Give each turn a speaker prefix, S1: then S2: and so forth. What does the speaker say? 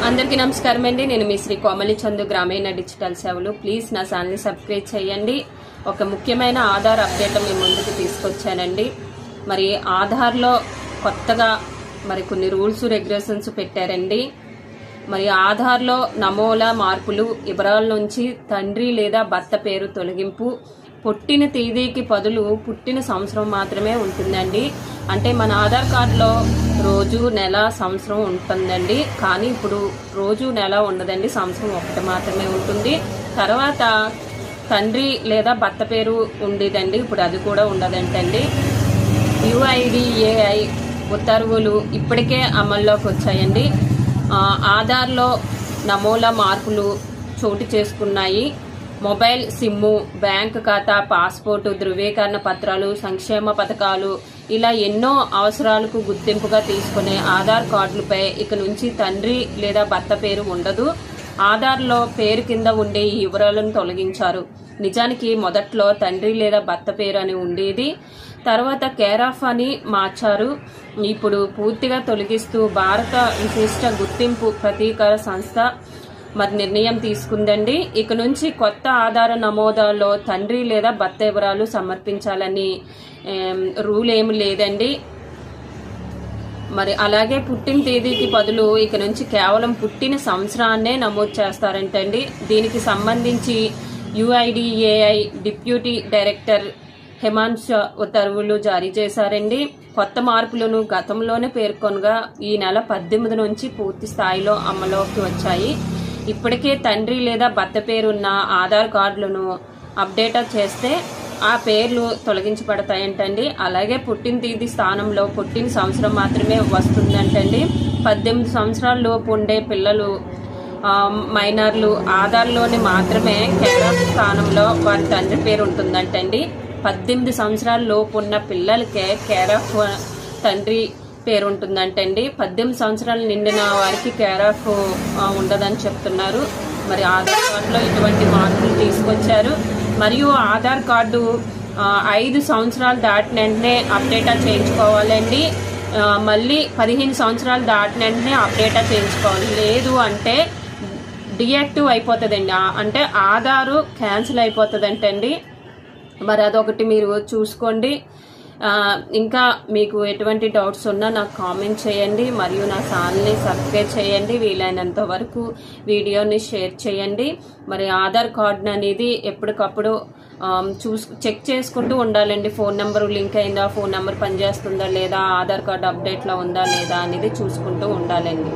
S1: అందరికీ నమస్కారం అండి. నేను మీ శ్రీ కోమలి చందు గ్రామీణ డిజిటల్ సేవలు. ప్లీజ్ నా ఛానల్ని సబ్స్క్రైబ్ చేయండి. ఒక ముఖ్యమైన ఆధార్ అప్డేట్ మీ ముందుకు తీసుకొచ్చానండి. మరి ఆధార్లో కొత్తగా మరి కొన్ని రూల్స్ రెగ్యులేషన్స్ పెట్టారండి. మరి ఆధార్లో నమూనా మార్పులు, వివరాల నుంచి తండ్రి లేదా భర్త పేరు తొలగింపు, పుట్టిన తేదీకి బదులు పుట్టిన సంవత్సరం మాత్రమే ఉంటుందండి. అంటే మన ఆధార్ కార్డులో రోజు, నెల, సంవత్సరం ఉంటుందండి. కానీ ఇప్పుడు రోజు, నెల ఉండదండి, సంవత్సరం ఒకటి మాత్రమే ఉంటుంది. తర్వాత తండ్రి లేదా భర్త పేరు ఉండేదండి, ఇప్పుడు అది కూడా ఉండదంటండి. UIDAI ఉత్తర్వులు ఇప్పటికే అమల్లోకి వచ్చాయండి. ఆధార్లో నమూనా మార్పులు చోటు చేసుకున్నాయి. మొబైల్ సిమ్ము, బ్యాంక్ ఖాతా, పాస్పోర్టు, ధృవీకరణ పత్రాలు, సంక్షేమ పథకాలు, ఇలా ఎన్నో అవసరాలకు గుర్తింపుగా తీసుకునే ఆధార్ కార్డులపై ఇక నుంచి తండ్రి లేదా భర్త పేరు ఉండదు. ఆధార్లో పేరు కింద ఉండే ఈ వివరాలను తొలగించారు. నిజానికి మొదట్లో తండ్రి లేదా భర్త పేరు అని ఉండేది. తర్వాత కేర్ ఆఫ్ అని మార్చారు. ఇప్పుడు పూర్తిగా తొలగిస్తూ భారత విశిష్ట గుర్తింపు ప్రాధికార సంస్థ మరి నిర్ణయం తీసుకుందండి. ఇక నుంచి కొత్త ఆధార నమోదాలో తండ్రి లేదా భర్త వివరాలు సమర్పించాలని రూల్ ఏమి లేదండి. మరి అలాగే పుట్టిన తేదీకి బదులు ఇక నుంచి కేవలం పుట్టిన సంవత్సరాన్నే నమోదు చేస్తారంటండి. దీనికి సంబంధించి UIDAI డిప్యూటీ డైరెక్టర్ హేమంత్ ఉత్తర్వులు జారీ చేశారండి. కొత్త మార్పులను గతంలోనే పేర్కొనగా ఈ నెల 18 నుంచి పూర్తి స్థాయిలో అమలులోకి వచ్చాయి. ఇప్పటికే తండ్రి లేదా భర్త పేరున్న ఆధార్ కార్డులను అప్డేట్ చేస్తే ఆ పేర్లు తొలగించబడతాయంటండి. అలాగే పుట్టిన తేదీ స్థానంలో పుట్టిన సంవత్సరం మాత్రమే వస్తుందంటండి. 18 సంవత్సరాల లోపు ఉండే పిల్లలు, మైనర్లు ఆధార్లోని మాత్రమే కేర్ ఆఫ్ స్థానంలో వారి తండ్రి పేరు ఉంటుందంటండి. 18 సంవత్సరాల లోపు ఉన్న పిల్లలకే కేర్ ఆఫ్ తండ్రి పేరు ఉంటుందంటండి. 18 సంవత్సరాలు నిండిన వారికి కేర్ ఆఫ్ ఉండదని చెప్తున్నారు. మరి ఆధార్ కార్డులో ఇటువంటి మార్పులు తీసుకొచ్చారు. మరియు ఆధార్ కార్డు 5 సంవత్సరాలు దాటిన వెంటనే అప్డేటా చేయించుకోవాలండి. మళ్ళీ 15 సంవత్సరాలు దాటిన వెంటనే అప్డేటా చేయించుకోవాలి. లేదు అంటే డియాక్టివ్ అయిపోతుందండి, అంటే ఆధారు క్యాన్సిల్ అయిపోతుందంటండి. మరి అదొకటి మీరు చూసుకోండి. ఇంకా మీకు ఎటువంటి డౌట్స్ ఉన్నా నాకు కామెంట్ చేయండి. మరియు నా ఛానల్ని సబ్స్క్రైబ్ చేయండి. వీలైనంత వరకు వీడియోని షేర్ చేయండి. మరి ఆధార్ కార్డు అనేది ఎప్పటికప్పుడు చెక్ చేసుకుంటూ ఉండాలండి. ఫోన్ నెంబర్ లింక్ అయిందా, ఫోన్ నెంబర్ పనిచేస్తుందా లేదా, ఆధార్ కార్డు అప్డేట్లో ఉందా లేదా అనేది చూసుకుంటూ ఉండాలండి.